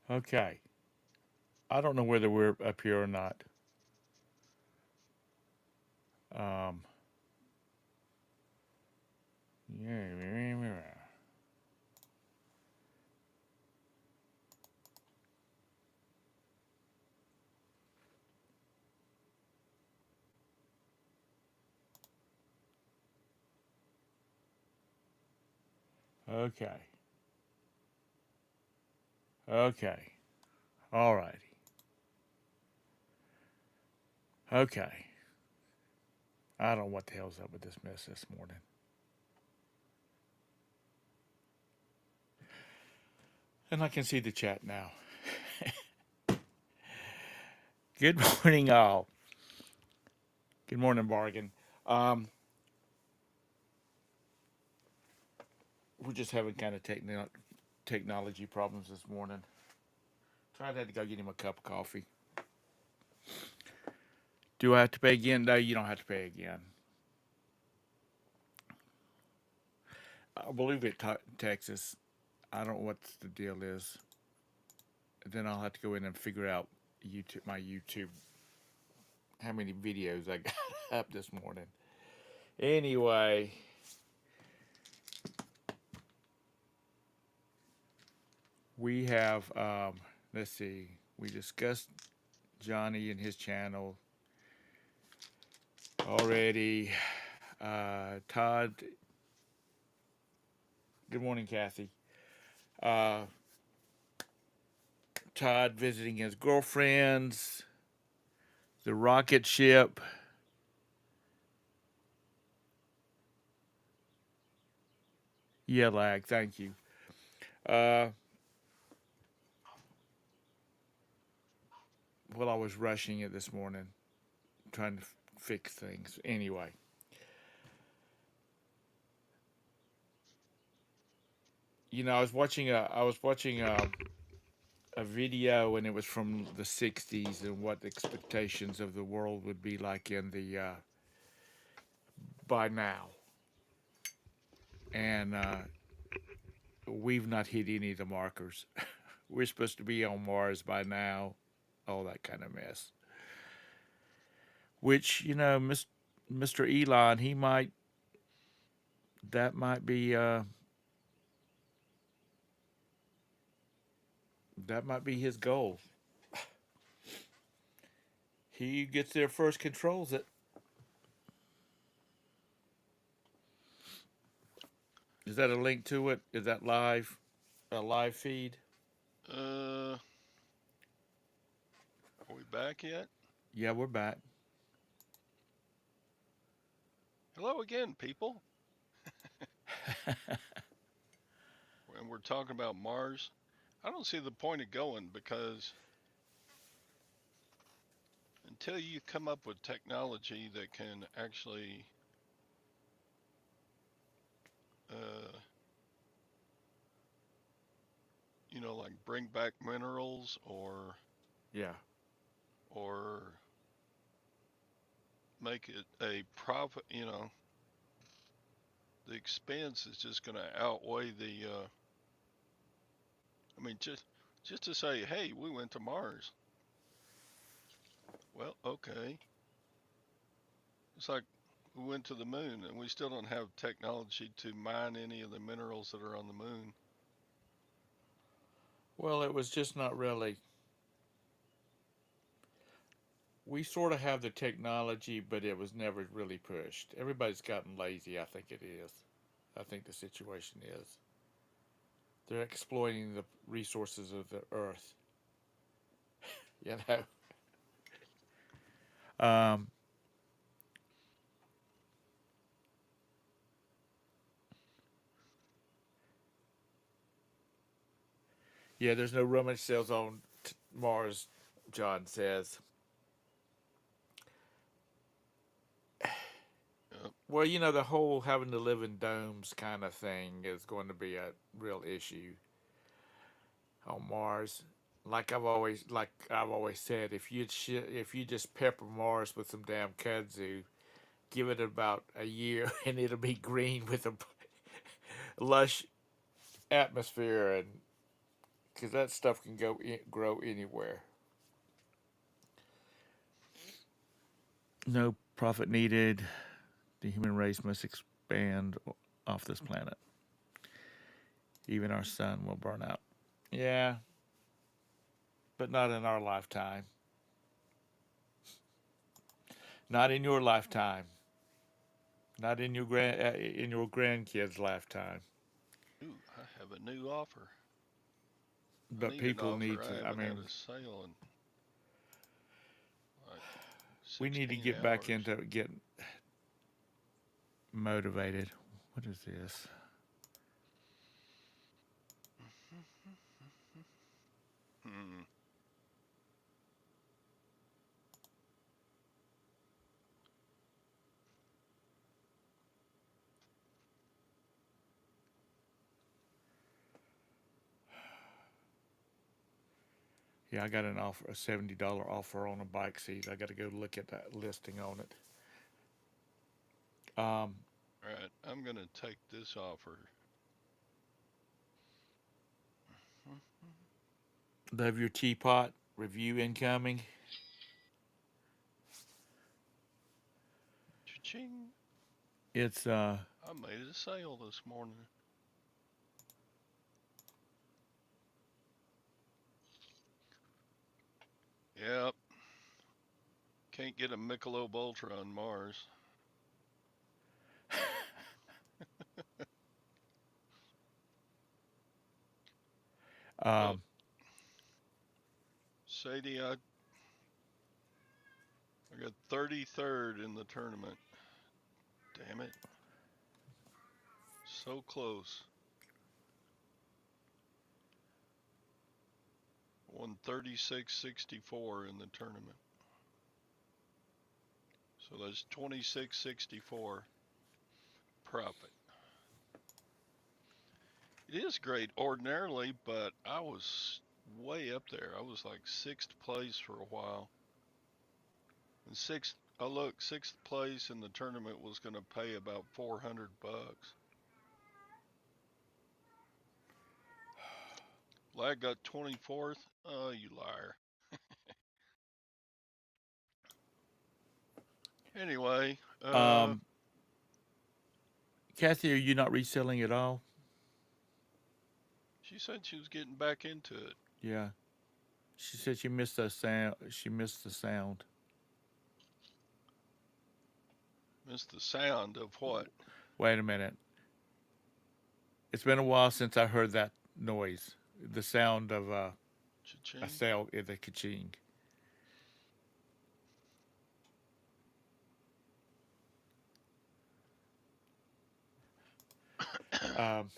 Okay. I don't know whether we're up here or not. Um, yeah. Okay. Okay. All righty. Okay. I don't know what the hell's up with this mess this morning. And I can see the chat now. Good morning, all. Good morning, Bargain. Um, we're just having kind of technology problems this morning. Tried had to go get him a cup of coffee. Do I have to pay again? No, you don't have to pay again. I believe it Texas. I don't know what the deal is. Then I'll have to go in and figure out my YouTube, how many videos I got up this morning. Anyway, we have, let's see, we discussed Johnny and his channel already. Todd, good morning, Kathy. Uh, Todd visiting his girlfriends, the rocket ship. Yeah, lag, thank you. Uh, well, I was rushing it this morning, trying to fix things. Anyway, I was watching a video, and it was from the '60s and what the expectations of the world would be like in the by now, and we've not hit any of the markers. We're supposed to be on Mars by now, all that kind of mess. Which Mr. Elon, he might that might be his goal. He gets there first, controls it. Is that a link to it? Is that live? A live feed? Are we back yet? Yeah, we're back. Hello again, people. And we're talking about Mars. I don't see the point of going because until you come up with technology that can actually, uh, like bring back minerals Yeah. or make it a profit, the expense is just going to outweigh the. I mean, just to say, hey, we went to Mars. Well, okay. It's like we went to the moon and we still don't have technology to mine any of the minerals that are on the moon. Well, it was just not really. We sort of have the technology, but it was never really pushed. Everybody's gotten lazy, I think it is. I think the situation is. They're exploiting the resources of the earth, you know. Um, yeah, there's no rummage sales on Mars, John says. Yep. Well, the whole having to live in domes kind of thing is going to be a real issue on Mars. Like I've always said, if you just pepper Mars with some damn kudzu, give it about a year and it'll be green with a lush atmosphere and because that stuff can grow anywhere. No profit needed. The human race must expand off this planet. Even our sun will burn out. Yeah, but not in our lifetime. Not in your lifetime. Not in your grandkids' lifetime. Ooh, I have a new offer. I But need an people need offer. I to. I haven't had mean, a sale in like we need to 16 get back hours. into getting motivated. What is this? Hmm. Yeah, I got an offer, a $70 offer on a bike seat. I got to go look at that listing on it. Um, All right, I'm going to take this offer. love your teapot review incoming. Cha-ching. It's I made a sale this morning. Yep. Can't get a Michelob Ultra on Mars. Oh, um, Sadie, I got 33rd in the tournament. Damn it. So close. Won 36.64 in the tournament. So that's 26.64 profit. It is great ordinarily, but I was way up there. I was like sixth place for a while. And sixth place in the tournament was going to pay about $400. Lag got 24th. Oh, you liar. Anyway, um, Kathy, are you not reselling at all? she said she was getting back into it. Yeah. She said she missed the sound. She missed the sound. Missed the sound of what? Wait a minute. It's been a while since I heard that noise. The sound of a Cha-ching. sale in the kaching. Um,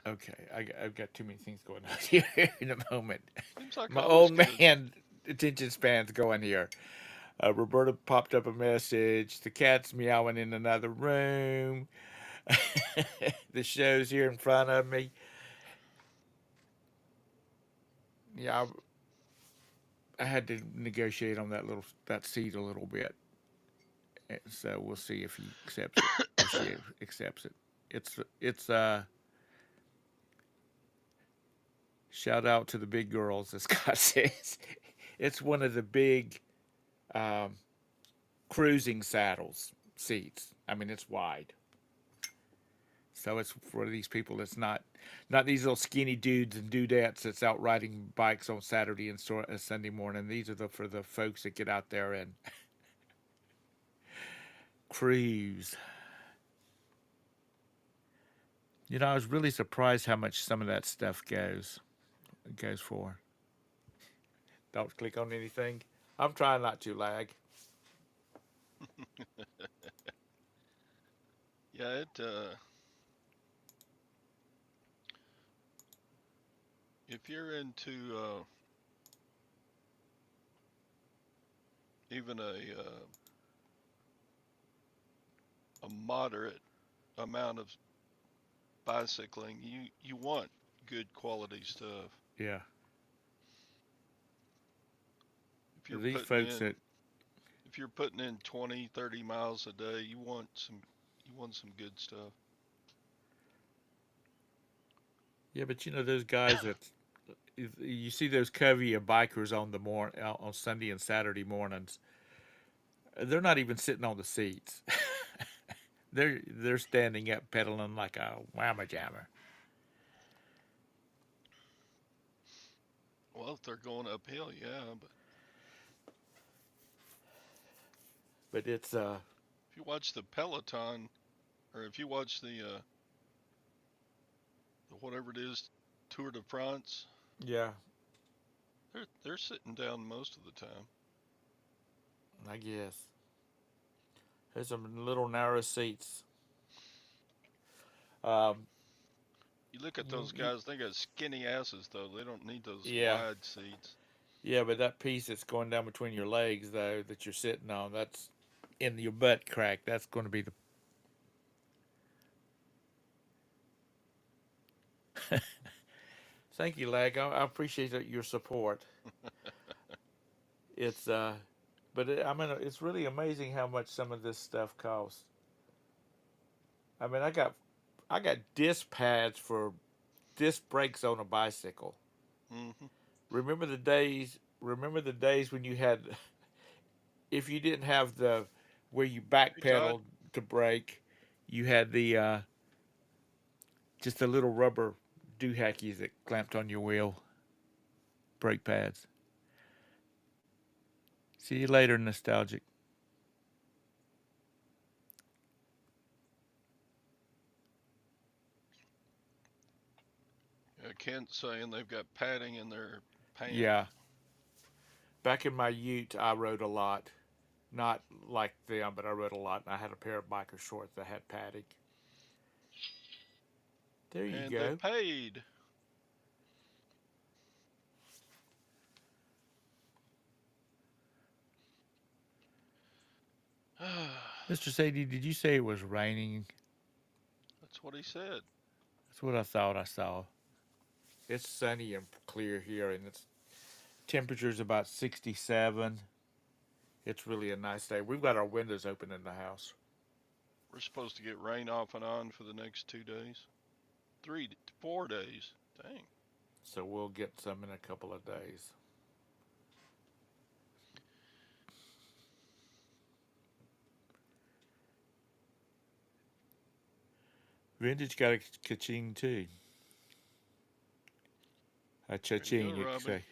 okay, I've got too many things going on here in a moment. Seems like I My always old get a. man attention span's going here. Roberta popped up a message. The cat's meowing in another room. The show's here in front of me. Yeah, I had to negotiate on that seat a little bit. So we'll see if he accepts it or she accepts it. It's shout out to the big girls, as Scott says. It's one of the big um, cruising saddles seats. I mean, it's wide, so it's for these people that's not these little skinny dudes and dudettes that's out riding bikes on Saturday and Sunday morning. These are for the folks that get out there and cruise. You know, I was really surprised how much some of that stuff goes for. Don't click on anything. I'm trying not to lag. Yeah, it. If you're into even a moderate amount of bicycling, you want good quality stuff. Yeah, If you're these putting folks in that if you're putting in 20, 30 miles a day, you want some good stuff. Yeah, but you know those guys that you see those covey of bikers on the on Sunday and Saturday mornings. They're not even sitting on the seats. They're standing up pedaling like a whammer jammer. Well, if they're going uphill, yeah. But But it's if you watch the Peloton, or if you watch the whatever it is, Tour de France, yeah, they're sitting down most of the time. I guess there's some little narrow seats. Um, You look at those guys; they got skinny asses, though. They don't need those yeah, wide seats. yeah, but that piece that's going down between your legs though that you're sitting on, that's in your butt crack. That's going to be the. Thank you, Lag. I appreciate your support. It's I mean, it's really amazing how much some of this stuff costs. I mean, I got disc pads for disc brakes on a bicycle. Hmm. Remember the days? Remember the days when you had, if you didn't have the where you Hey, Todd. backpedaled to brake, you had the just the little rubber doohickeys that clamped on your wheel, brake pads. See you later, nostalgic. Kent's saying they've got padding in their Yeah, pants. back in my Ute, I rode a lot. Not like them, but I rode a lot, and I had a pair of biker shorts that had padding. There you And they go. paid. Mr. Sadie, did you say it was raining? That's what he said. That's what I thought I saw. It's sunny and clear here, and its temperature's about 67. It's really a nice day. We've got our windows open in the house. We're supposed to get rain off and on for the next 2 days. 4 days. Dang. So we'll get some in a couple of days. Vintage got a ka-ching too. A There you go, cha-ching, you could Robbie. say.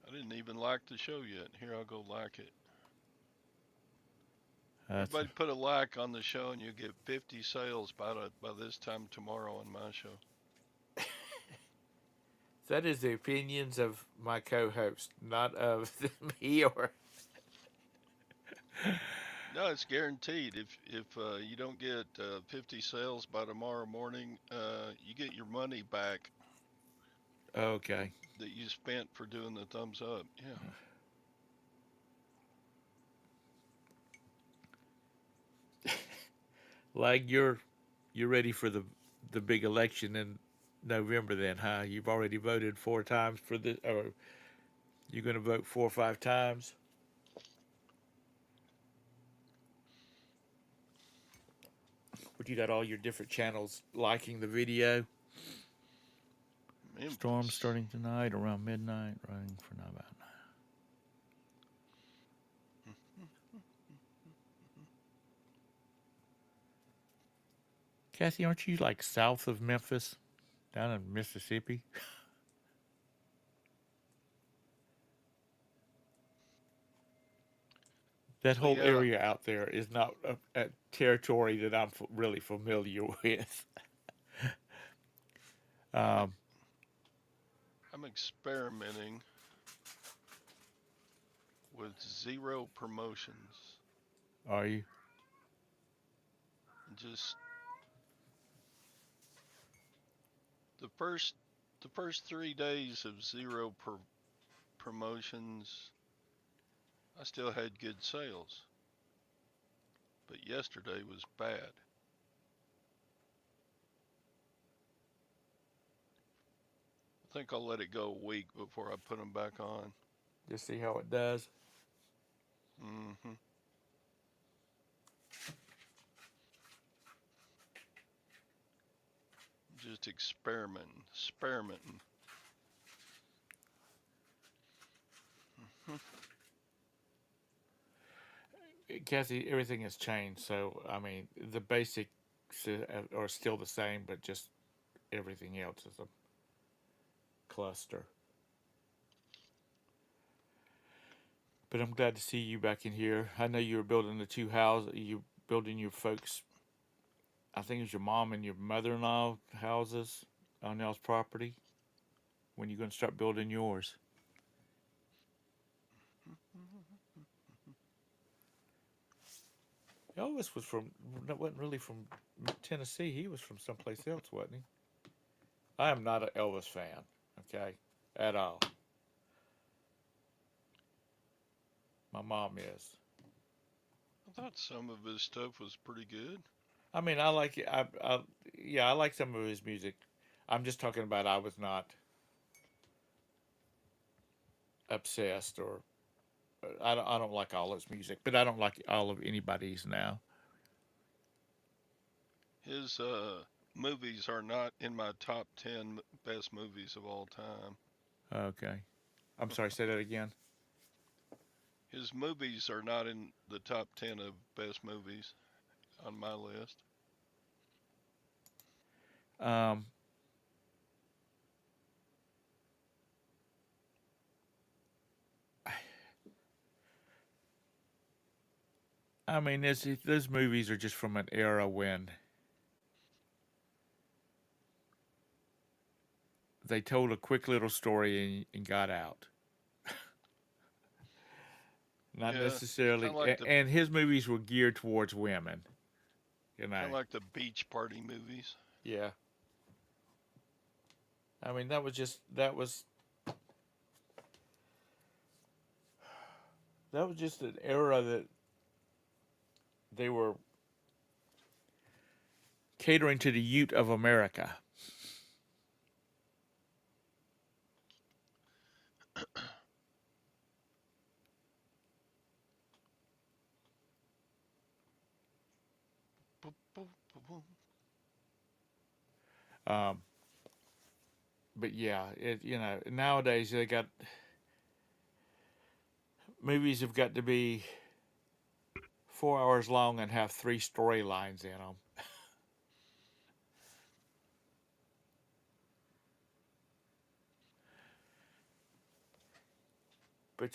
I didn't even like the show yet. Here, I'll go like it. That's Everybody put a like on the show, and you get 50 sales by this time tomorrow on my show. that is the opinions of my co-host, not of me or. No, it's guaranteed. If you don't get 50 sales by tomorrow morning, you get your money back Okay. that you spent for doing the thumbs up. Yeah. Like you're ready for the big election in November then, huh? You've already voted 4 times for this, or you're going to vote 4 or 5 times. But you got all your different channels liking the video. Storm Memphis. starting tonight around midnight, running for about. Kathy, aren't you like south of Memphis, down in Mississippi? That Well, whole yeah, area out there is not a territory that I'm really familiar with. I'm Um, I'm experimenting with zero promotions. are you? Just the first the first 3 days of zero promotions, I still had good sales, but yesterday was bad. I think I'll let it go a week before I put them back on. Just see how it does. Hmm. just experimenting. Kathy, everything has changed. So I mean, the basics are still the same, but just everything else is a cluster. But I'm glad to see you back in here. I know you were building the two houses. You building your folks. I think it was your mom and your mother-in-law houses on y'all's property. When you going to start building yours? Elvis was from wasn't really from Tennessee. He was from someplace else, wasn't he? I am not an Elvis fan. Okay, at all. My mom is. I thought some of his stuff was pretty good. I mean, I like it. Yeah, I like some of his music. I'm just talking about I was not obsessed or I don't like all his music, but I don't like all of anybody's now. His movies are not in my top 10 best movies of all time. Okay, I'm sorry. Say that again. His movies are not in the top 10 of best movies on my list. Um, I mean, those movies are just from an era when they told a quick little story and got out. Not Yeah, kind necessarily, of like the and his movies were geared towards women. You know, kind of like the beach party movies. yeah. I mean, that was just an era that they were catering to the youth of America. Boop, boop, boop, boop. Um, but yeah, nowadays they got movies have got to be 4 hours long and have three storylines in them. But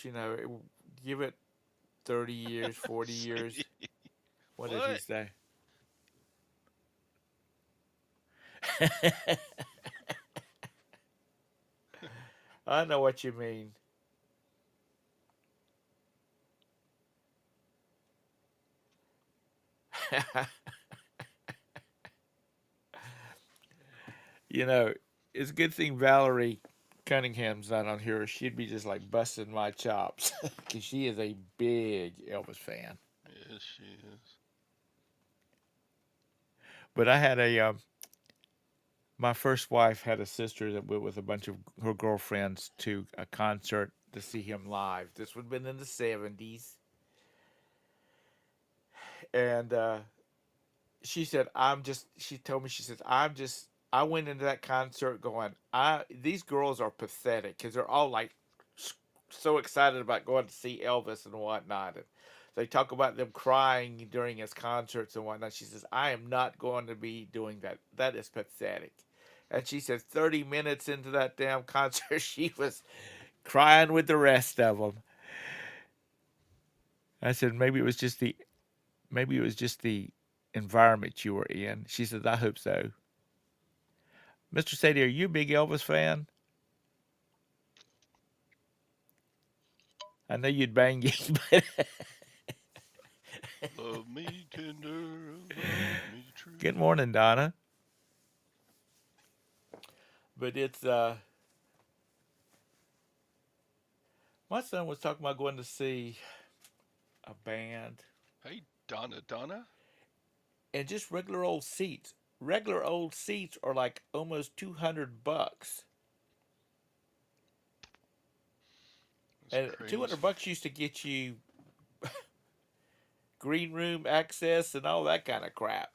give it 30 years, 40 years. What did he What? say? I know what you mean. you know, it's a good thing Valerie Cunningham's not on here. She'd be just like busting my chops because she is a big Elvis fan. Yes, she is. But I had my first wife had a sister that went with a bunch of her girlfriends to a concert to see him live. This would have been in the 70s. And she told me, she says, I went into that concert going, these girls are pathetic because they're all like so excited about going to see Elvis and whatnot. And they talk about them crying during his concerts and whatnot. She says, I am not going to be doing that. That is pathetic. And she said 30 minutes into that damn concert, she was crying with the rest of them. I said, maybe it was just the environment you were in. She says, I hope so. Mr. Sadie, are you a big Elvis fan? I know you'd bang me, but Love me tender, love me good true. morning, Donna. But it's my son was talking about going to see a band Hey, Donna. and just regular old seats. Regular old seats are like almost $200, That's and two crazy. hundred bucks used to get you green room access and all that kind of crap.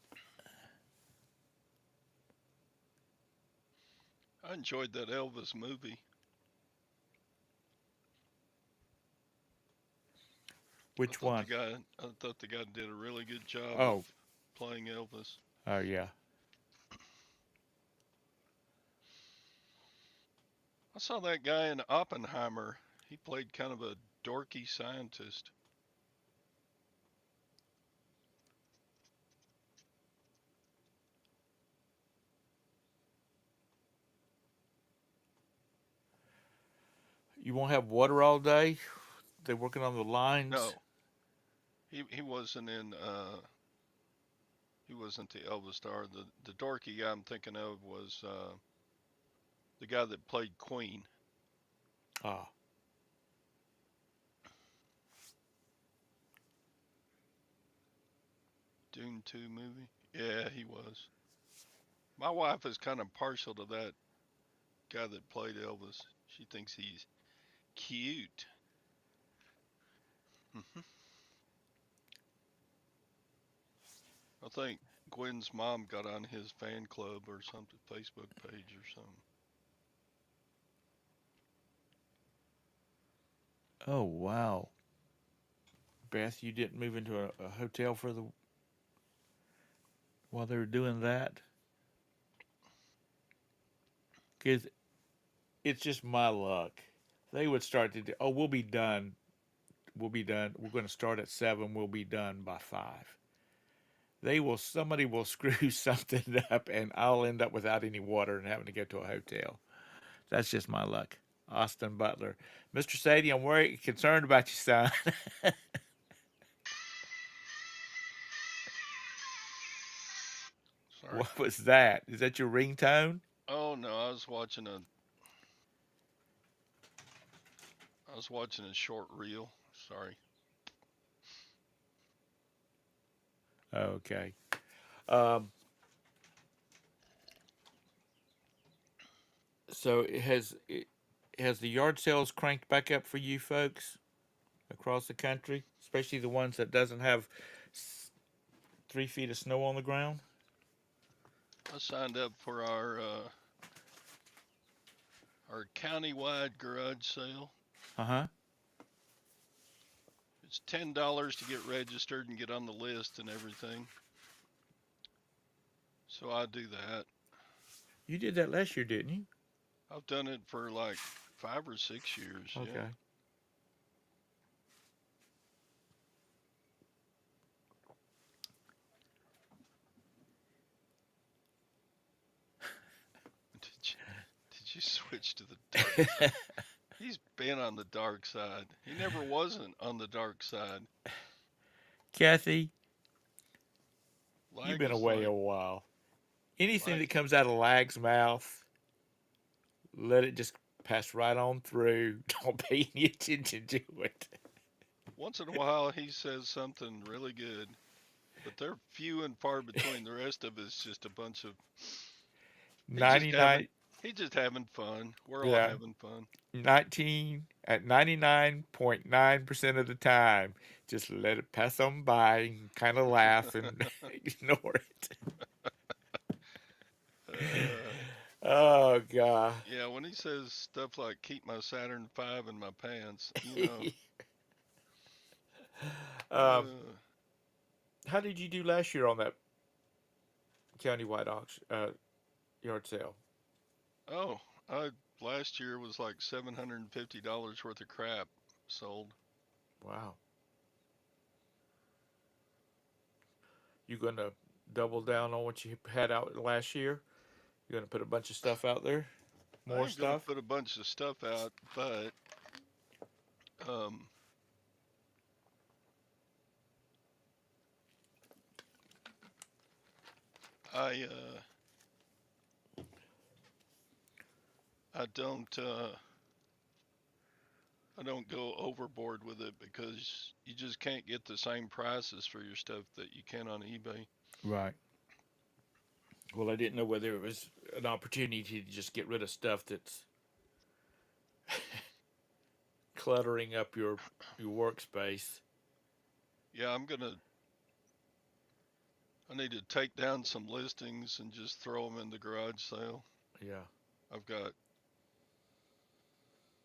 I enjoyed that Elvis movie. Which one? I thought the guy did a really good job of Oh, playing Elvis. oh yeah. I saw that guy in Oppenheimer. He played kind of a dorky scientist. You won't have water all day. They're working on the lines. No, he wasn't in. He wasn't the Elvis star. The dorky guy I'm thinking of was the guy that played Queen. Ah, Dune 2 movie. Yeah, he was. My wife is kind of partial to that guy that played Elvis. She thinks he's cute. Hmm. I think Gwen's mom got on his fan club or something, Facebook page or something. oh wow. Beth, you didn't move into a hotel for the while they were doing that? Because it's just my luck. They would start to do, oh, we'll be done. We'll be done. We're going to start at 7. We'll be done by 5. Somebody will screw something up and I'll end up without any water and having to go to a hotel. That's just my luck. Austin Butler. Mr. Sadie, I'm worried, concerned about you, son. Sorry. What was that? Is that your ringtone? Oh no, I was watching a short reel. Sorry. Okay. Um, so has the yard sales cranked back up for you folks across the country, especially the ones that doesn't have 3 feet of snow on the ground? I signed up for our county-wide garage sale. Uh huh. It's $10 to get registered and get on the list and everything. So I do that. You did that last year, didn't you? I've done it for like 5 or 6 years. Yeah. Okay. Did you switch to the dark side? He's been on the dark side. He never wasn't on the dark side. Kathy, you've Lag been is away a like while. Anything lag. that comes out of Lag's mouth, let it just pass right on through. Don't pay any attention to it. Once in a while, he says something really good, but they're few and far between. The rest of it's just a bunch of he just having 99, he just having fun. We're all yeah, having fun. 19 at 99.9% of the time. Just let it pass on by and kind of laugh and ignore it. uh, Oh, God. yeah, when he says stuff like "keep my Saturn V in my pants," you know, um, uh, how did you do last year on that countywide auction yard sale? oh, I last year was like $750 worth of crap sold. Wow. You gonna double down on what you had out last year? You gonna put a bunch of stuff out there? I More ain't gonna stuff? put a bunch of stuff out, but um, I I don't uh, I don't go overboard with it because you just can't get the same prices for your stuff that you can on eBay. Right. Well, I didn't know whether it was an opportunity to just get rid of stuff that's cluttering up your workspace. Yeah, I need to take down some listings and just throw them in the garage sale. Yeah. I've got,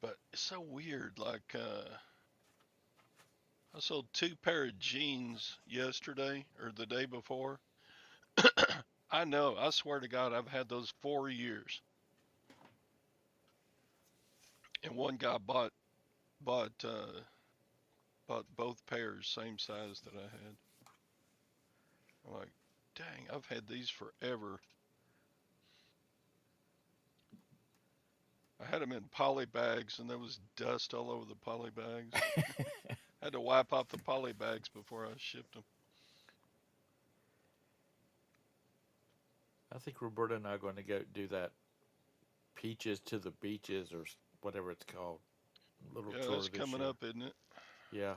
but it's so weird. Like, I sold two pair of jeans yesterday or the day before. I know, I swear to God, I've had those 4 years. And one guy bought bought both pairs, same size that I had. I'm like, dang, I've had these forever. I had them in poly bags, and there was dust all over the poly bags. I had to wipe off the poly bags before I shipped them. I think Roberta and I are going to go do that Peaches to the Beaches or whatever it's called. Little Yeah, tour that's this coming year. up, isn't it? Yeah.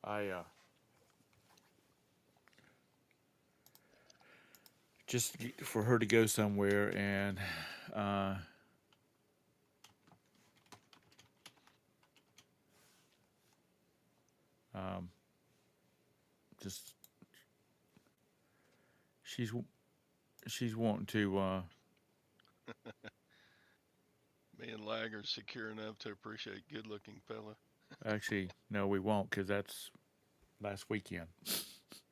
I just for her to go somewhere and uh, um, just she's she's wanting to Me and Lag are secure enough to appreciate good-looking fella. actually no we won't because that's last weekend.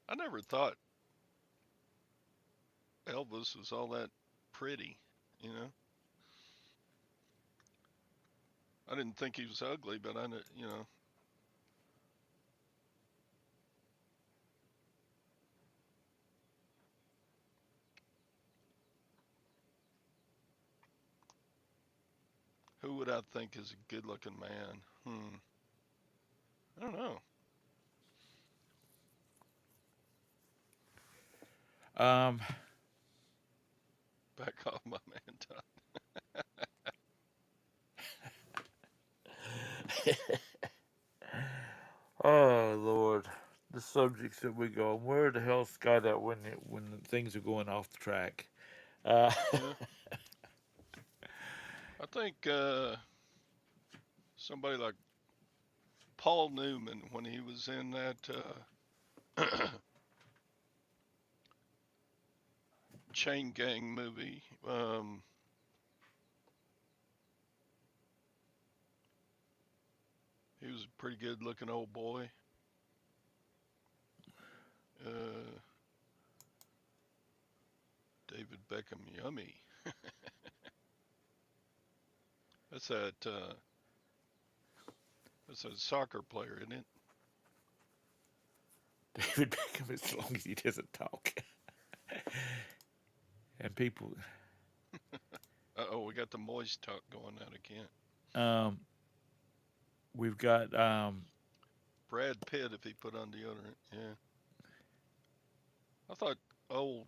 I never thought Elvis was all that pretty. You know, I didn't think he was ugly, but you know, who would I think is a good-looking man? I don't know. Um, Back off, my man, Todd. oh Lord, the subjects that we go. Where the hell's Scott at when things are going off the track? Uh, Yeah, I think somebody like Paul Newman when he was in that Chain Gang movie. He was a pretty good-looking old boy. Uh, David Beckham, yummy. That's that. That's a soccer player, isn't it? David Beckham, as long as he doesn't talk, and people. Oh, we got the moist talk going out again. Um, we've got Brad Pitt, if he put on deodorant, yeah. I thought old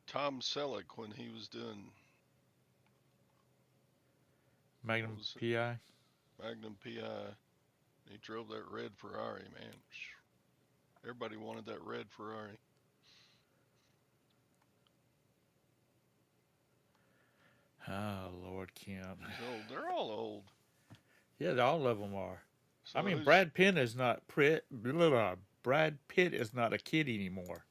Tom Selleck when he was doing what Magnum was it, PI. Magnum PI. He drove that red Ferrari, man. Everybody wanted that red Ferrari. Oh Lord, Kent. He's old. They're all old. Yeah, all of them are. I So mean, who's Brad Pitt is not Brad Pitt is not a kid anymore.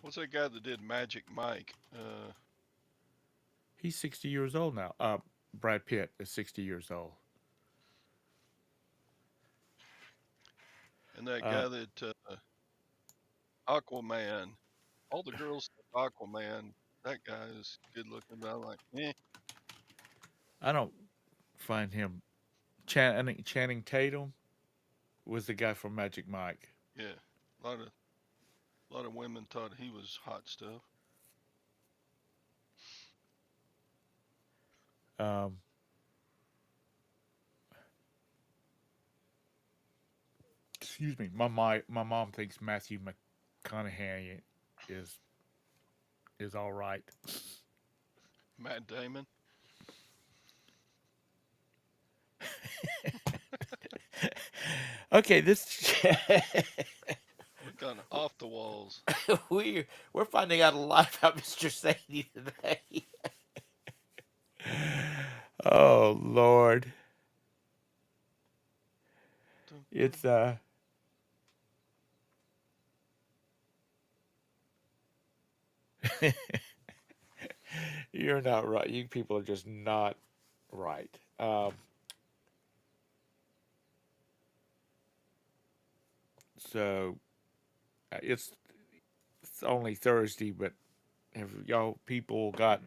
what's that guy that did Magic Mike? He's 60 years old now. Brad Pitt is 60 years old. And that Uh, guy that Aquaman. All the girls think Aquaman. That guy is good looking, but I'm like, eh. I don't find him. I think Channing Tatum was the guy from Magic Mike. Yeah, a lot of women thought he was hot stuff. Um, excuse me. My mom thinks Matthew McConaughey is is all right. Matt Damon. Okay, this We've gone off the walls. we're finding out a lot about Mr. Sadie today. Oh Lord, Dun, dun. it's You're not right. You people are just not right. So it's only Thursday, but have y'all people got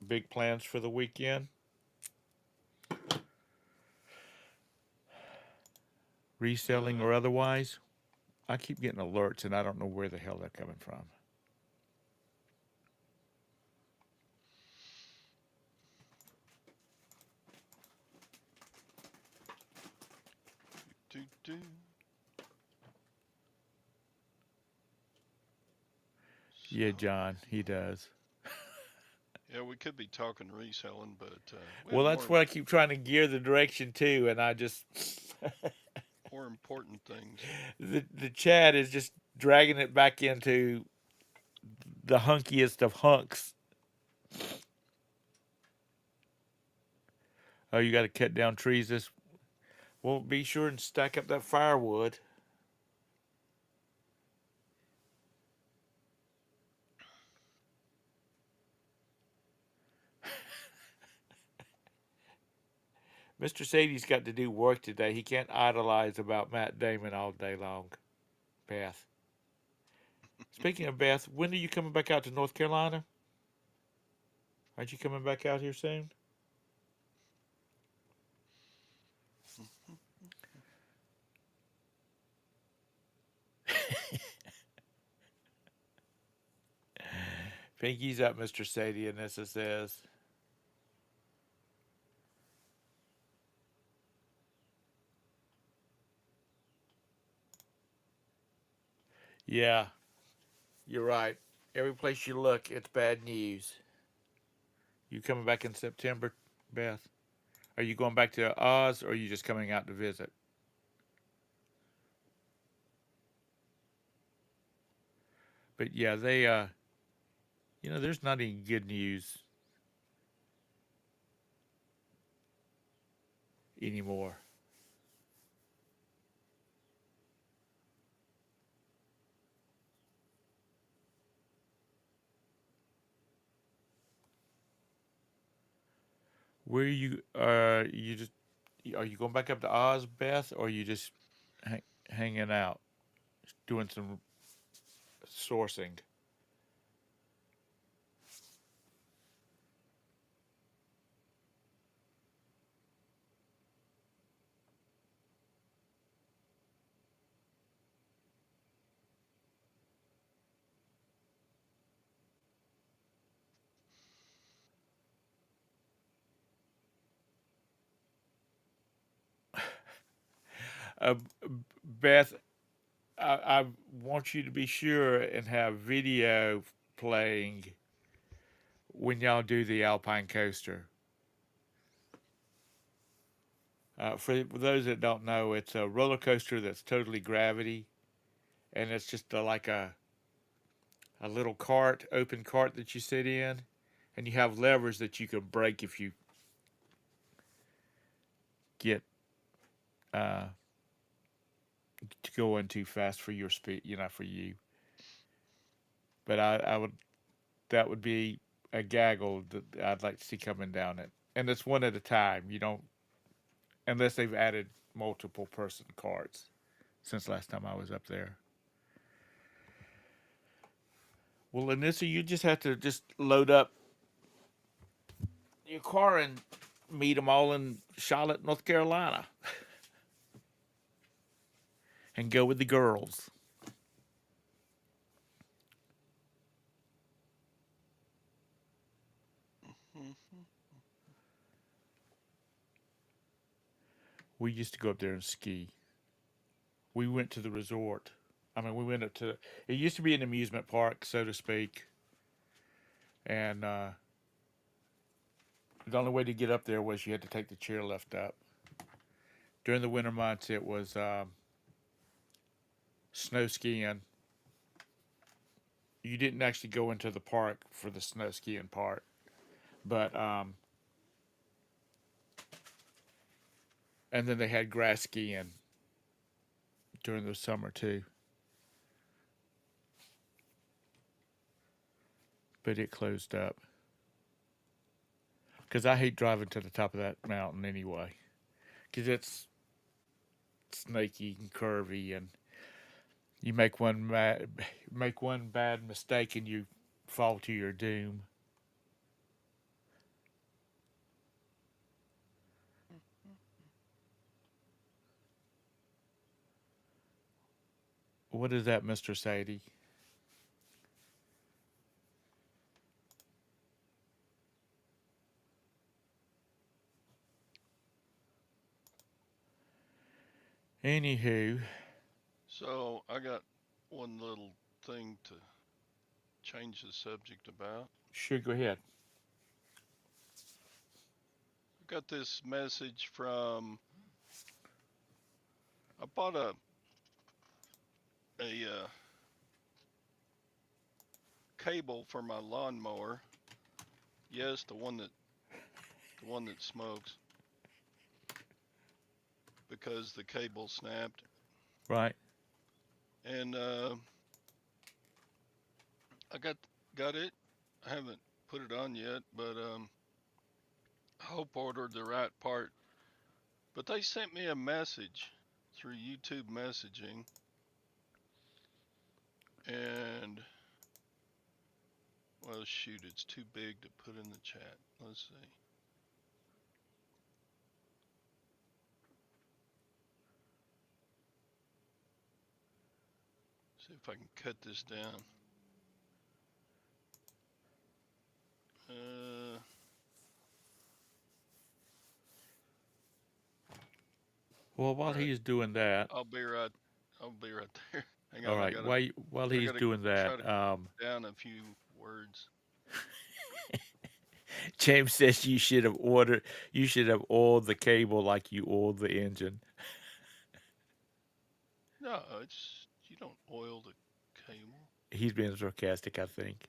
big plans for the weekend, reselling or Uh, otherwise? I keep getting alerts, and I don't know where the hell they're coming from. do do. Yeah, So John, he does. yeah, we could be talking reselling, but we have Well, that's what I keep trying to gear the direction to, and I just more important things. the chat is just dragging it back into the hunkiest of hunks. Oh, you got to cut down trees. This well, be sure and stack up that firewood. Mr. Sadie's got to do work today. He can't idolize about Matt Damon all day long. Beth. Speaking of Beth, when are you coming back out to North Carolina? Aren't you coming back out here soon? Pinky's up, Mr. Sadie, and this says, yeah, you're right. Every place you look, it's bad news. You coming back in September, Beth? Are you going back to Oz, or are you just coming out to visit? But yeah, there's not any good news anymore. Where you just are you going back up to Oz, Beth, or are you just hanging out, doing some sourcing? Uh, Beth, I want you to be sure and have video playing when y'all do the Alpine coaster. For those that don't know, it's a roller coaster that's totally gravity, and it's just like a little cart, open cart that you sit in, and you have levers that you can break if you get uh, to going too fast for your speed, for you. But I would that would be a gaggle that I'd like to see coming down it, and it's one at a time. You don't unless they've added multiple person carts since last time I was up there. Well, Anissa, you just have to just load up your car and meet them all in Charlotte, North Carolina, and go with the girls. We used to go up there and ski. We went to the resort. I mean, we went up to. It used to be an amusement park, so to speak, and the only way to get up there was you had to take the chairlift up. During the winter months, it was snow skiing. You didn't actually go into the park for the snow skiing part, but and then they had grass skiing during the summer too. but it closed up. Because I hate driving to the top of that mountain anyway. Because it's snaky and curvy, and you make one bad mistake and you fall to your doom. What is that, Mr. Sadie? Anywho, So I got one little thing to change the subject about. sure, go ahead. I got this message from. I bought a cable for my lawnmower. Yes, the one that smokes because the cable snapped, Right. and I got it. I haven't put it on yet, but I hope ordered the right part. But they sent me a message through YouTube messaging, and well, shoot, it's too big to put in the chat. Let's see. See if I can cut this down. Uh, Well, while all right, he's doing that, I'll be right. I'll be right there. Hang all on, right. While I he's gotta doing try that, to cut down a few words. James says you should have oiled the cable like you oiled the engine. No, it's you don't oil the cable. He's being sarcastic, I think.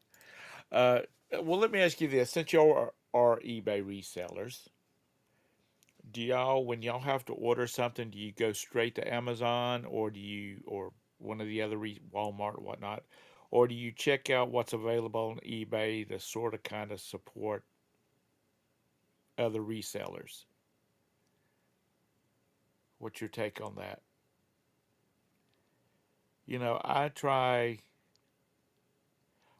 Uh, well, let me ask you this: since y'all are eBay resellers, do y'all, when y'all have to order something, do you go straight to Amazon, or or one of the other Walmart or whatnot, or do you check out what's available on eBay to sort of kind of support other resellers? What's your take on that? I try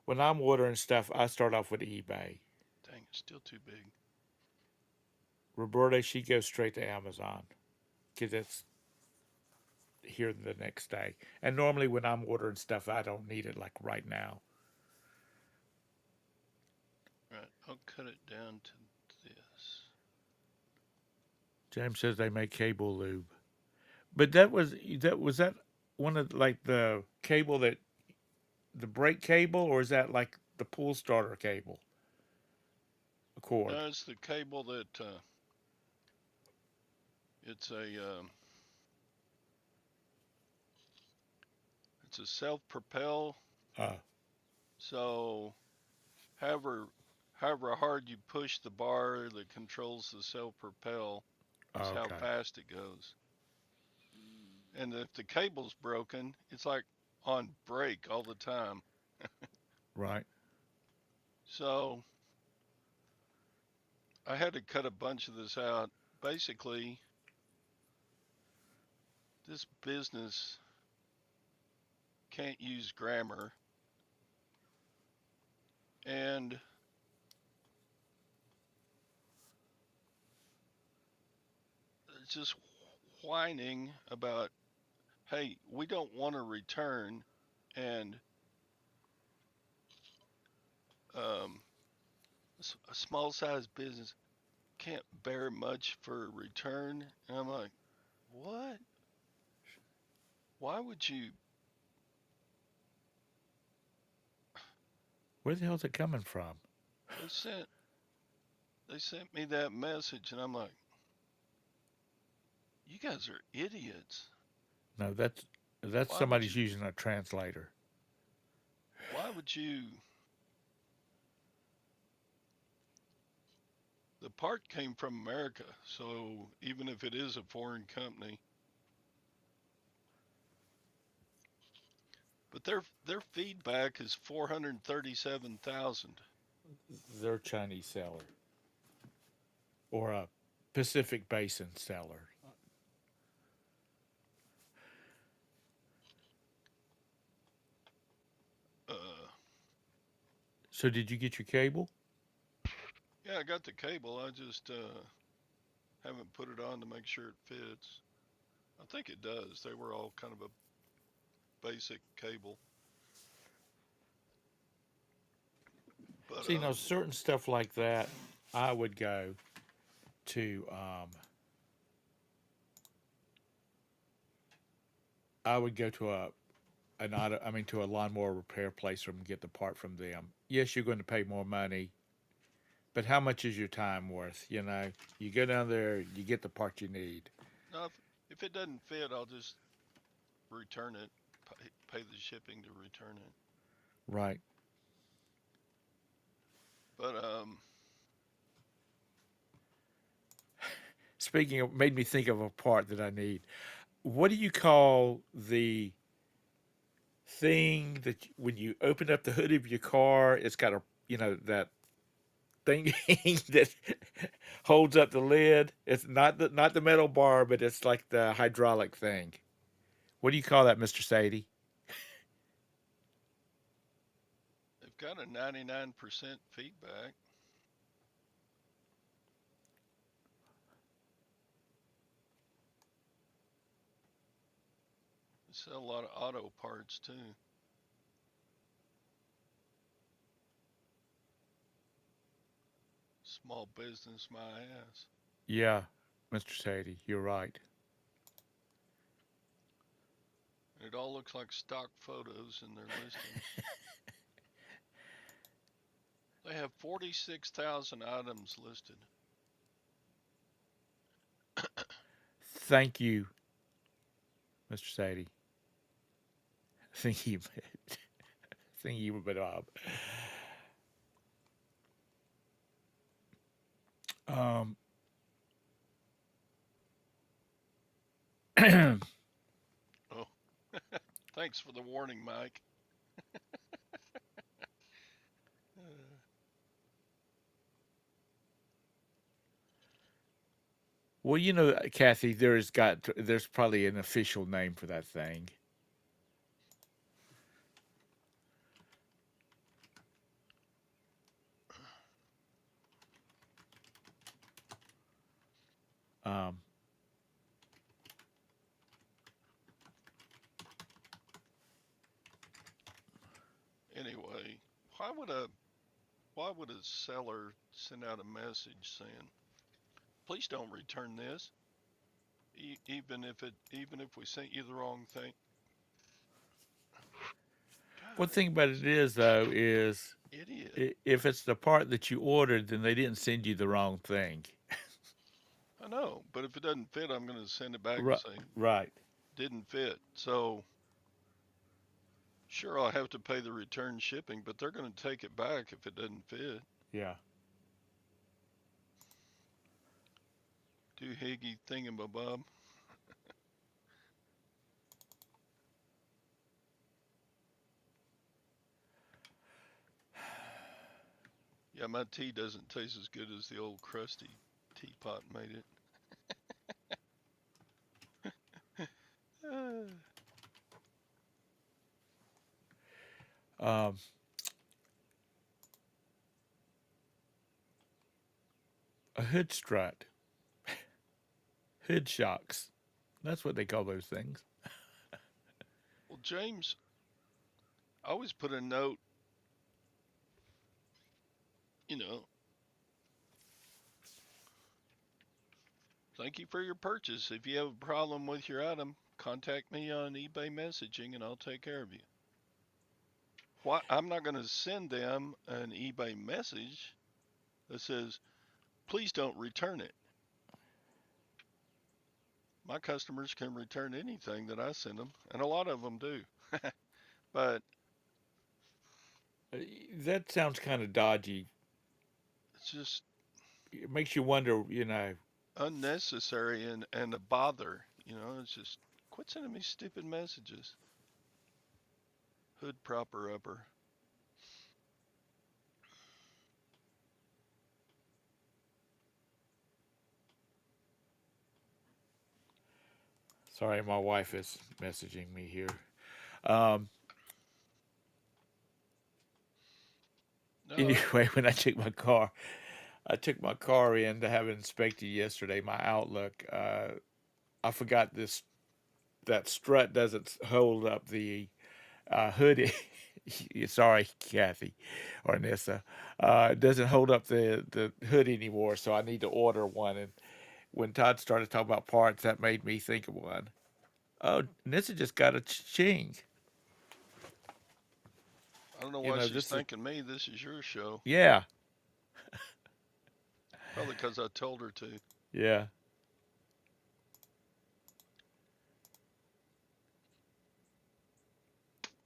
when I'm ordering stuff. I start off with eBay. Dang, it's still too big. Roberta, she goes straight to Amazon because it's here the next day. And normally when I'm ordering stuff, I don't need it like right now. Right, I'll cut it down to this. James says they make cable lube, but that one of like the cable that the brake cable, or is that like the pool starter cable, a cord? No, it's the cable that it's a self-propel. Uh, So however however hard you push the bar that controls the self-propel is how okay, fast it goes. And if the cable's broken, it's like on break all the time. right. So I had to cut a bunch of this out. Basically, this business can't use grammar and it's just whining about, hey, we don't want to return, and um, a small size business can't bear much for return. And I'm like, what? Why would you? Where the hell is it coming from? They sent they sent me that message, and I'm like, you guys are idiots. No, that's Why would somebody's you? using a translator. Why would you? The part came from America, so even if it is a foreign company, but their feedback is 437,000. They're a Chinese seller or a Pacific Basin seller. Uh, So did you get your cable? yeah, I got the cable. I just haven't put it on to make sure it fits. I think it does. They were all kind of a basic cable, but See, certain stuff like that, I would go to. I would go to an auto. I mean, to a lawnmower repair place and get the part from them. Yes, you're going to pay more money, but how much is your time worth? You go down there, you get the part you need. no, if it doesn't fit, I'll just return it. Pay the shipping to return it. Right. But Speaking of, made me think of a part that I need. What do you call the thing that when you open up the hood of your car, it's got that thing that holds up the lid. It's not the metal bar, but it's like the hydraulic thing. What do you call that, Mister Sadie? they've got a 99% feedback. They sell a lot of auto parts too. Small business, my ass. Yeah, Mister Sadie, you're right. And it all looks like stock photos in their listings. They have 46,000 items listed. Thank you, Mister Sadie. Thank you, thank you, Bob. Um, Oh, thanks for the warning, Mike. well, Kathy, there's probably an official name for that thing. Um, Anyway, why would a why would a seller send out a message saying, "Please don't return this," even if we sent you the wrong thing? one God, thing about it is though is idiot. if it's the part that you ordered, then they didn't send you the wrong thing. I know, but if it doesn't fit, I'm going to send it back and Right. say Right. didn't fit. So sure, I'll have to pay the return shipping, but they're going to take it back if it doesn't fit. Yeah. Doohickey thingamabob. Yeah, my tea doesn't taste as good as the old crusty teapot made it. Um, a hood strut, hood shocks. That's what they call those things. Well, James, I always put a note, you know, thank you for your purchase. If you have a problem with your item, contact me on eBay messaging and I'll take care of you. Why I'm not going to send them an eBay message that says, please don't return it. My customers can return anything that I send them, and a lot of them do. But That sounds kind of dodgy. it's just It makes you wonder, unnecessary and a bother. It's just quit sending me stupid messages. Hood proper upper. Sorry, my wife is messaging me here. Um, No, that's anyway, when good. I took my car in to have it inspected yesterday. My Outlook. I forgot this that strut doesn't hold up the hoodie. Sorry, Kathy or Nissa. It doesn't hold up the hood anymore, so I need to order one. And when Todd started talking about parts, that made me think of one. Oh, Nissa just got a ching. I don't know You why know, she's this is thanking me. This is your show. yeah, Probably because I told her to. yeah.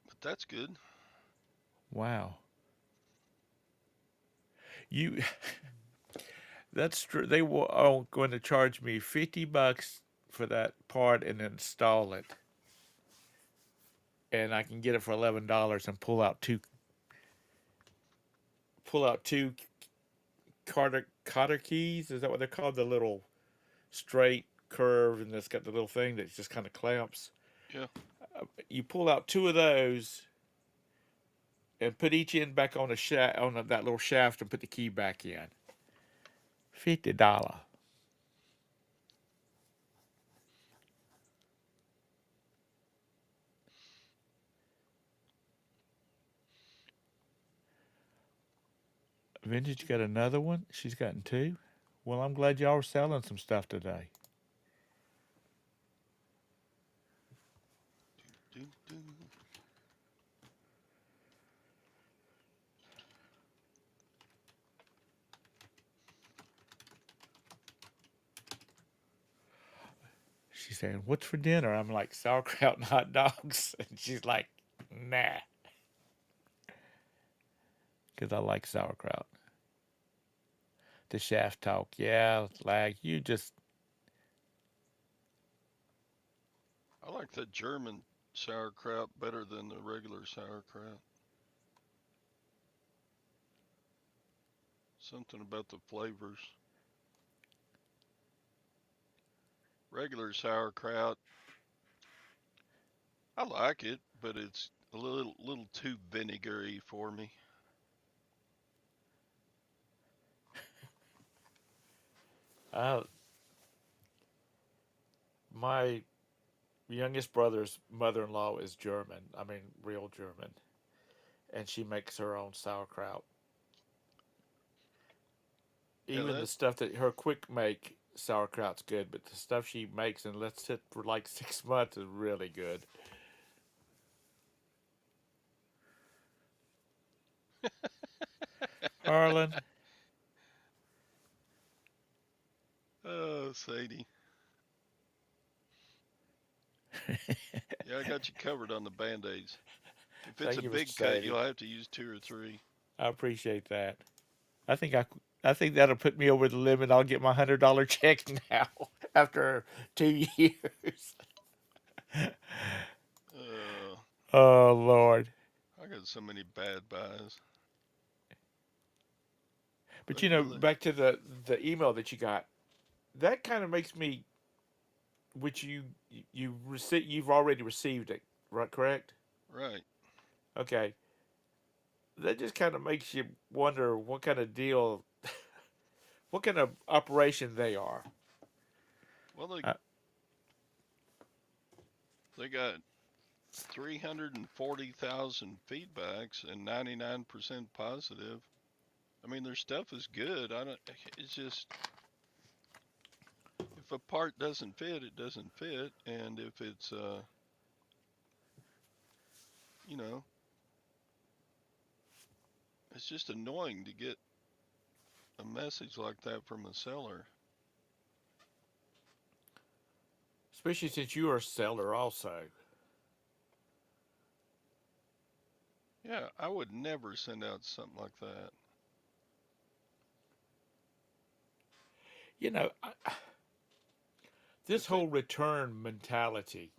But that's good. Wow. You that's true. They are going to charge me $50 for that part and install it, and I can get it for $11 and pull out two Cotter keys. Is that what they're called? The little straight curve, and it's got the little thing that just kind of clamps. Yeah. You pull out two of those and put each end back on that little shaft and put the key back in. $50. Vintage got another one. She's gotten two. Well, I'm glad y'all are selling some stuff today. Do, do. She's saying, "What's for dinner?" I'm like, "Sauerkraut and hot dogs." And she's like, "Nah," because I like sauerkraut. The shaft talk, yeah, lag. You just I like the German sauerkraut better than the regular sauerkraut. Something about the flavors. Regular sauerkraut, I like it, but it's a little too vinegary for me. uh, my youngest brother's mother-in-law is German. I mean, real German, and she makes her own sauerkraut. Yeah, Even the that stuff that her quick make sauerkraut's good, but the stuff she makes and lets sit for like 6 months is really good. Harlan, oh, Sadie. Yeah, I got you covered on the band-aids. If it's thank a you, Mr. big cut, Sadie. you'll have to use two or three. I appreciate that. I think I, I think that'll put me over the limit. I'll get my $100 check now after 2 years. Uh, Oh Lord! I got so many bad buys. But But yeah, back to the email that you got. That kind of makes me, which you've already received it, right? Correct? right. Okay. That just kind of makes you wonder what kind of deal, what kind of operation they are. Well, they Uh, they got 340,000 feedbacks and 99% positive. I mean, their stuff is good. I don't. It's just if a part doesn't fit, it doesn't fit, and if it's you know, it's just annoying to get a message like that from a seller. Especially since you are a seller, also. Yeah, I would never send out something like that. You know, this If they whole return mentality.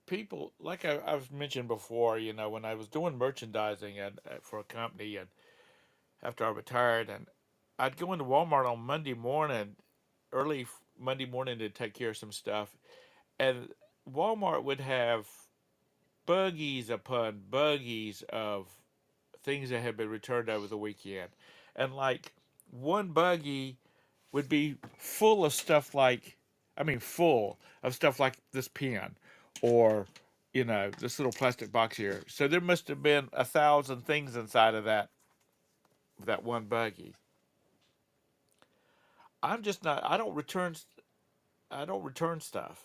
People like I've mentioned before. When I was doing merchandising for a company, and after I retired, and I'd go into Walmart on Monday morning, early Monday morning to take care of some stuff, and Walmart would have buggies upon buggies of things that had been returned over the weekend. And like one buggy would be full of stuff like, I mean, full of stuff like this pen or, this little plastic box here. So there must have been 1,000 things inside of that one buggy. I'm just not, I don't return stuff.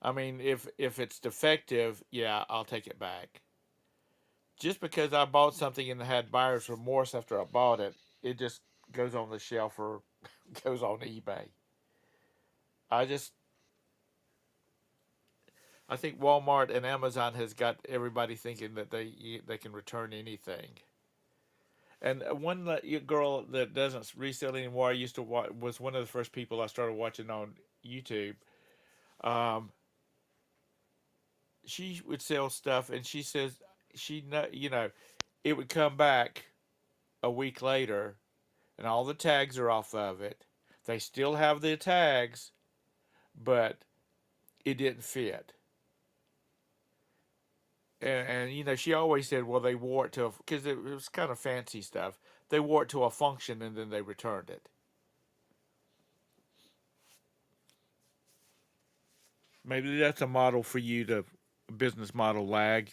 I mean, if it's defective, yeah, I'll take it back. Just because I bought something and had buyer's remorse after I bought it, it just goes on the shelf or goes on eBay. I just I think Walmart and Amazon has got everybody thinking that they can return anything. And one girl that doesn't resell anymore, I used to watch, was one of the first people I started watching on YouTube. Um, she would sell stuff, and she says it would come back a week later, and all the tags are off of it. They still have the tags, but it didn't fit. And she always said, well, they wore it to because it was kind of fancy stuff. They wore it to a function and then they returned it. Maybe that's a model for you to business model lag.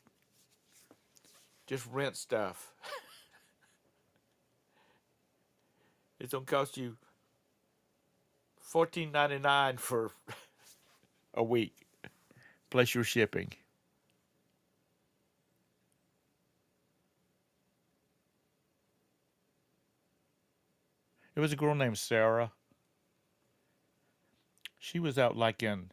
Just rent stuff. It's gonna cost you $14.99 for a week plus your shipping. It was a girl named Sarah. She was out like in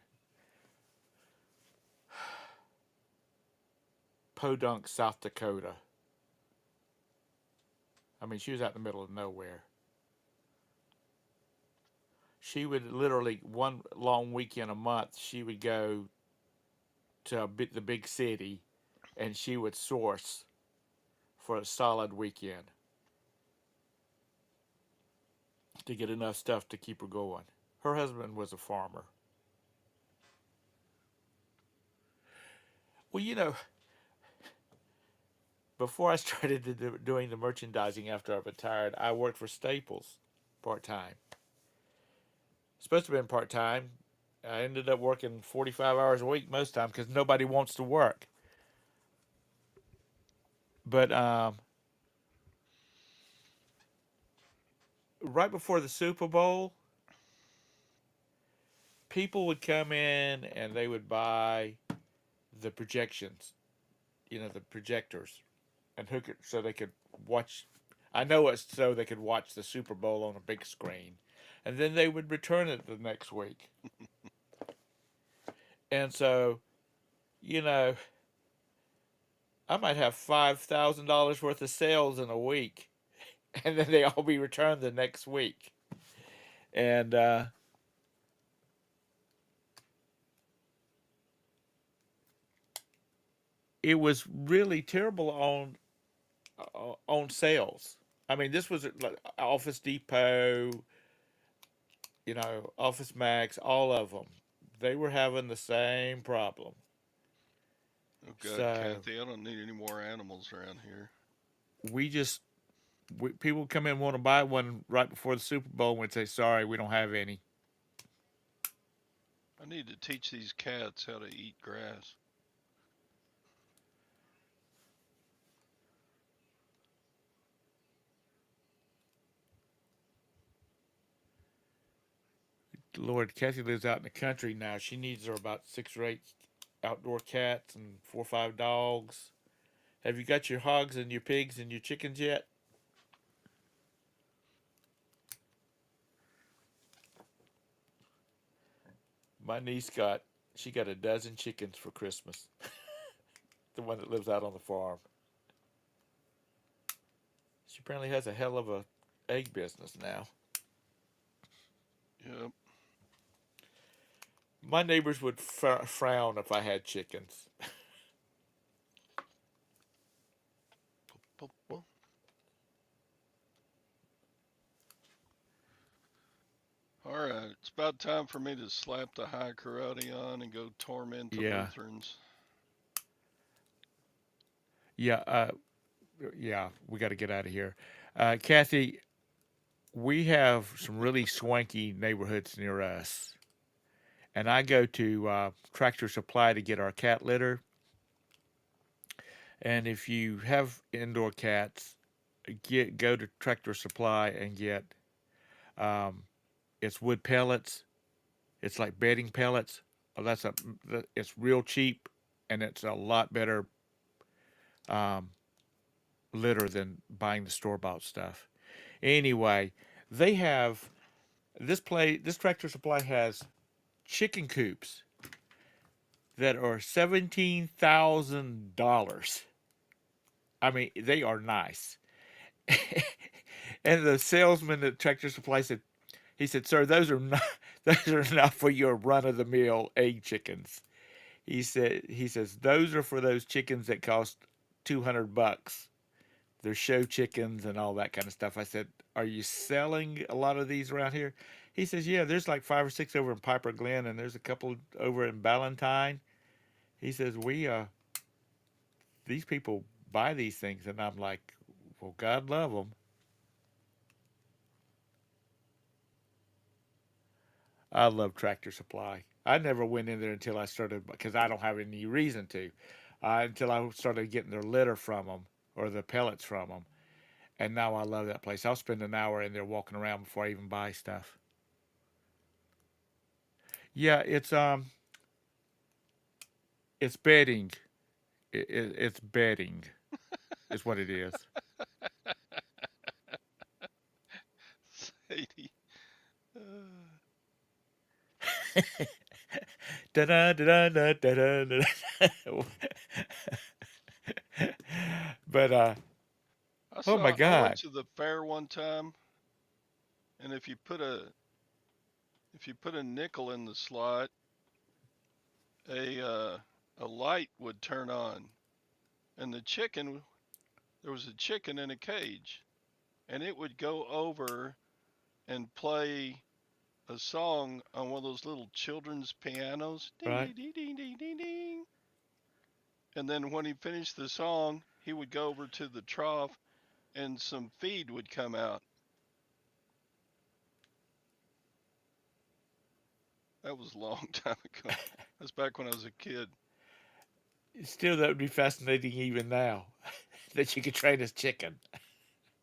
Podunk, South Dakota. I mean, she was out in the middle of nowhere. She would literally one long weekend a month. She would go to the big city, and she would source for a solid weekend to get enough stuff to keep her going. Her husband was a farmer. Well, before I started doing the merchandising after I retired, I worked for Staples part time. Supposed to have been part time. I ended up working 45 hours a week most time because nobody wants to work. But right before the Super Bowl, people would come in and they would buy the projections, the projectors, and hook it so they could watch. I know it's so they could watch the Super Bowl on a big screen, and then they would return it the next week. And so, you know, I might have $5,000 worth of sales in a week, and then they all be returned the next week. And it was really terrible on sales. I mean, this was like Office Depot, Office Max, all of them. They were having the same problem. Oh God, So Kathy, I don't need any more animals around here. we just people come in want to buy one right before the Super Bowl and we'd say sorry, we don't have any. I need to teach these cats how to eat grass. Lord, Kathy lives out in the country now. She needs her about 6 or 8 outdoor cats and 4 or 5 dogs. Have you got your hogs and your pigs and your chickens yet? My niece she got a dozen chickens for Christmas. The one that lives out on the farm. She apparently has a hell of a egg business now. Yep. My neighbors would frown if I had chickens. All All right, it's about time for me to slap the high karate on and go torment the Yeah, Lutherans. yeah, yeah. We got to get out of here. Kathy, we have some really swanky neighborhoods near us, and I go to Tractor Supply to get our cat litter. And if you have indoor cats, go to Tractor Supply and get um, it's wood pellets. It's like bedding pellets. That's a it's real cheap, and it's a lot better um, litter than buying the store bought stuff. Anyway, they have this Tractor Supply has chicken coops that are $17,000. I mean, they are nice. And the salesman at Tractor Supply said, he said, "Sir, those are not those are not for your run of the mill egg chickens." He says those are for those chickens that cost $200. They're show chickens and all that kind of stuff. I said, "Are you selling a lot of these around here?" He says, "Yeah, there's like 5 or 6 over in Piper Glen, and there's a couple over in Ballantyne." He says, "We these people buy these things," and I'm like, "Well, God love them." I love Tractor Supply. I never went in there until I started because I don't have any reason to. Until I started getting their litter from them or the pellets from them, and now I love that place. I'll spend an hour in there walking around before I even buy stuff. Yeah, it's bedding. It's bedding is what it is. Sadie. Uh, Da da da da da da da. But oh my I went God, to the fair one time, and if you put a nickel in the slot, a uh, a light would turn on, and there was a chicken in a cage, and it would go over and play a song on one of those little children's pianos, ding right? ding ding ding ding ding ding. And then when he finished the song, he would go over to the trough, and some feed would come out. That was a long time ago. That's back when I was a kid. Still, that would be fascinating even now that you could train a chicken.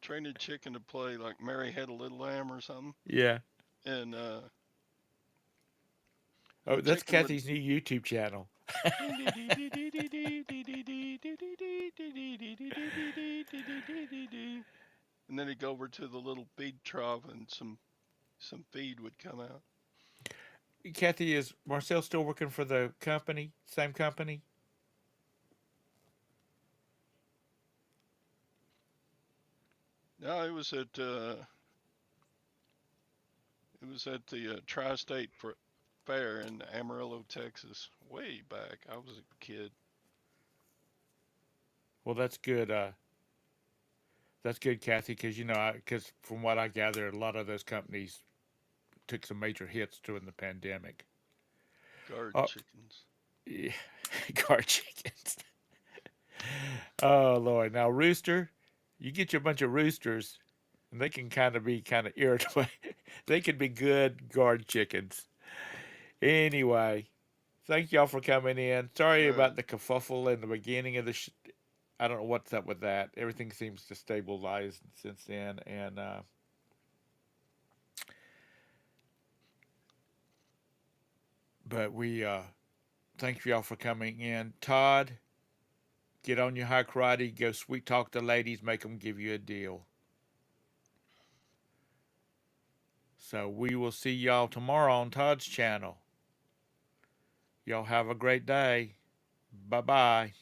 Trained a chicken to play like Mary Had a Little Lamb or something, Yeah. and Oh, the that's chicken would Kathy's new YouTube channel. and then he'd go over to the little feed trough, and some feed would come out. Kathy, is Marcel still working for the company? Same company? No, it was at the Tri-State Fair in Amarillo, Texas, way back. I was a kid. Well, that's good. That's good, Kathy, because because from what I gather, a lot of those companies took some major hits during the pandemic. Guard Oh, chickens. yeah. Car chickens. Oh Lord! Now, rooster, you get your bunch of roosters, and they can kind of be kind of irritable. They can be good guard chickens. Anyway, thank y'all for coming in. All Sorry right. about the kerfuffle in the beginning of the. I don't know what's up with that. Everything seems to stabilize since then, and but we thank y'all for coming in. Todd, get on your high karate. Go sweet talk the ladies. Make them give you a deal. So we will see y'all tomorrow on Todd's channel. Y'all have a great day. Bye bye.